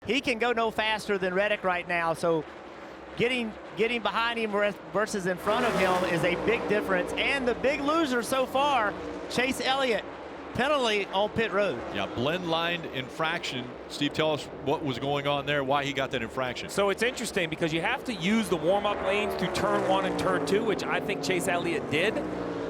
He can go no faster than Reddick right now, so getting behind him versus in front of him is a big difference. And the big loser so far, Chase Elliott, penalty on pit road. Yeah, blend line infraction. Steve, tell us what was going on there, why he got that infraction. So it's interesting because you have to use the warm-up lanes to turn 1 and turn 2, which I think Chase Elliott did.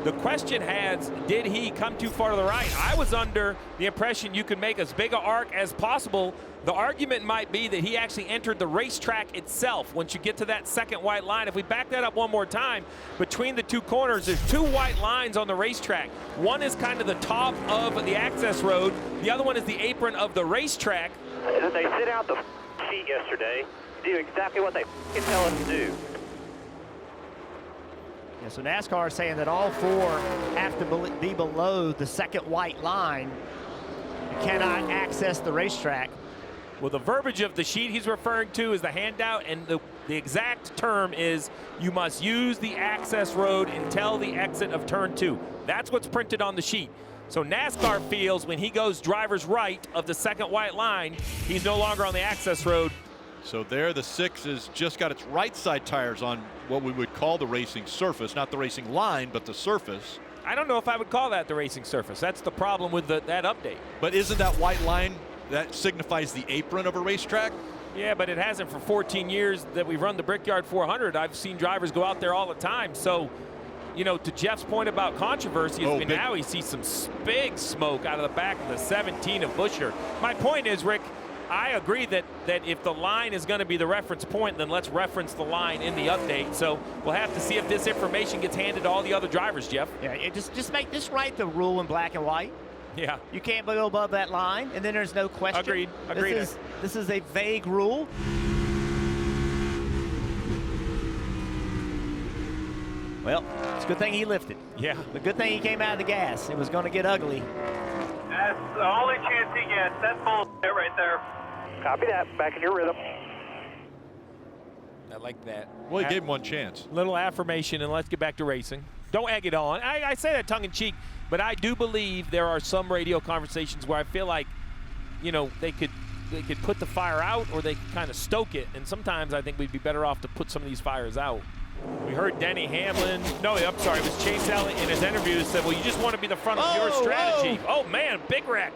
The question has, did he come too far to the right? I was under the impression you could make as big an arc as possible. The argument might be that he actually entered the racetrack itself once you get to that second white line. If we back that up one more time, between the two corners, there's 2 white lines on the racetrack. One is kind of the top of the access road. The other one is the apron of the racetrack. They sent out the sheet yesterday, do exactly what they tell us to do. Yeah, so NASCAR is saying that all 4 have to be below the second white line. You cannot access the racetrack. Well, the verbiage of the sheet he's referring to is the handout, and the exact term is you must use the access road until the exit of turn 2. That's what's printed on the sheet. So NASCAR feels when he goes driver's right of the second white line, he's no longer on the access road. So there, the 6 has just got its right side tires on what we would call the racing surface, not the racing line, but the surface. I don't know if I would call that the racing surface. That's the problem with that update. But isn't that white line, that signifies the apron of a racetrack? Yeah, but it hasn't for 14 years that we've run the Brickyard 400. I've seen drivers go out there all the time. So, you know, to Jeff's point about controversy, now he sees some big smoke out of the back of the 17 of Buescher. My point is, Rick, I agree that if the line is going to be the reference point, then let's reference the line in the update. So we'll have to see if this information gets handed to all the other drivers, Jeff. Yeah, just write the rule in black and white. Yeah. You can't go above that line, and then there's no question. Agreed. This is a vague rule. Well, it's a good thing he lifted. Yeah. The good thing he came out of the gas. It was going to get ugly. That's the only chance he gets. That's bullshit right there. Copy that. Back in your rhythm. I like that. Well, he gave him one chance. Little affirmation, and let's get back to racing. Don't egg it on. I say that tongue-in-cheek, but I do believe there are some radio conversations where I feel like, you know, they could put the fire out or they could kind of stoke it, and sometimes I think we'd be better off to put some of these fires out. We heard Denny Hamlin. No, I'm sorry. It was Chase Elliott in his interview said, well, you just want to be the front of your strategy. Oh, man, big wreck.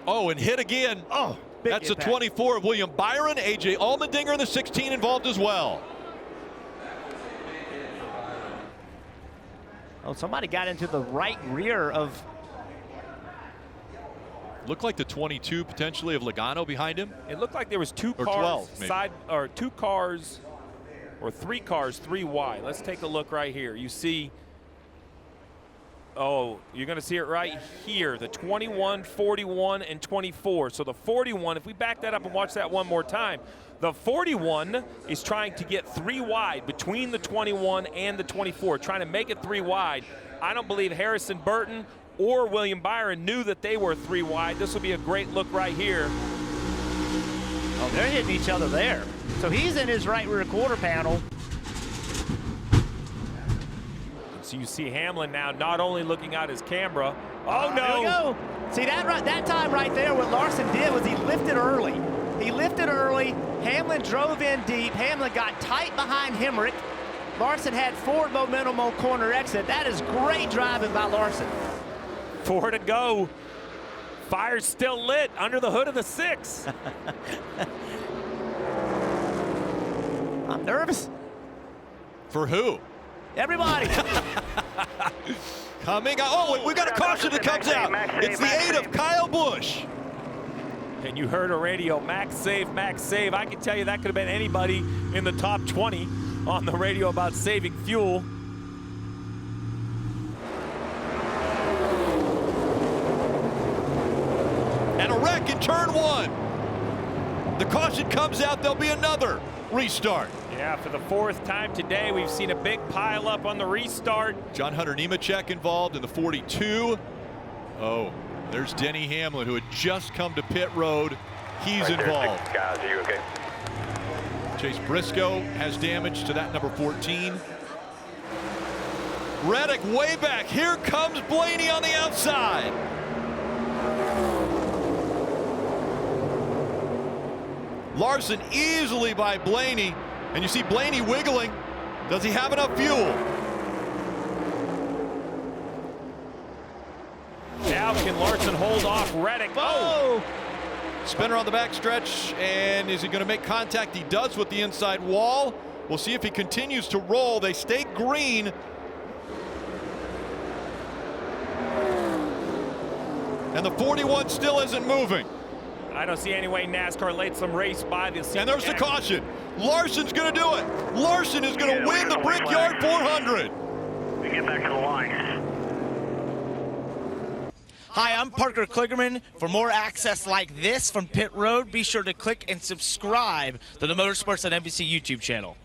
Oh, and hit again. Oh, that's impact. the 24 of William Byron. A.J. Allmendinger in the 16 involved as well. Oh, somebody got into the right rear of... Looked like the 22 potentially of Logano behind him. It looked like there was 2 Or cars 12, 2 cars or 3 cars 3 wide. Let's take a look right here. You see, oh, you're going to see it right here, the 21, 41, and 24. So the 41, if we back that up and watch that one more time, the 41 is trying to get 3 wide between the 21 and the 24, trying to make it 3 wide. I don't believe Harrison Burton or William Byron knew that they were 3 wide. This will be a great look right here. Oh, they're hitting each other there. So he's in his right rear quarter panel. So you see Hamlin now not only looking out his camera. Oh, no. There we go. See, that time right there, what Larson did was he lifted early. He lifted early. Hamlin drove in deep. Hamlin got tight behind Hemrick. Larson had forward momentum on corner exit. That is great driving by Larson. 4 to go. Fire's still lit under the hood of the 6. I'm nervous. For who? Everybody. Coming out. Oh, we got a caution that comes out. It's the 8 of Kyle Busch. And you heard a radio, max save, max save. I can tell you that could have been anybody in the top 20 on the radio about saving fuel. And a wreck in turn 1. The caution comes out. There'll be another restart. Yeah, for the 4th time today, we've seen a big pile up on the restart. John Hunter Nemechek involved in the 42. Oh, there's Denny Hamlin, who had just come to pit road. He's involved. Guys, are you okay? Chase Briscoe has damage to that number 14. Reddick way back. Here comes Blaney on the outside. Larson easily by Blaney, and you see Blaney wiggling. Does he have enough fuel? Now can Larson hold off Reddick? Oh! Spinner on the backstretch, and is he going to make contact? He does with the inside wall. We'll see if he continues to roll. They stay green. And the 41 still isn't moving. I don't see any way NASCAR led some race by this. And there's the caution. Larson's going to do it. Larson is going to win the Brickyard 400. We get back to the line. Hi, I'm Parker Kligerman. For more access like this from Pit Road, be sure to click and subscribe to the Motorsports on NBC YouTube channel.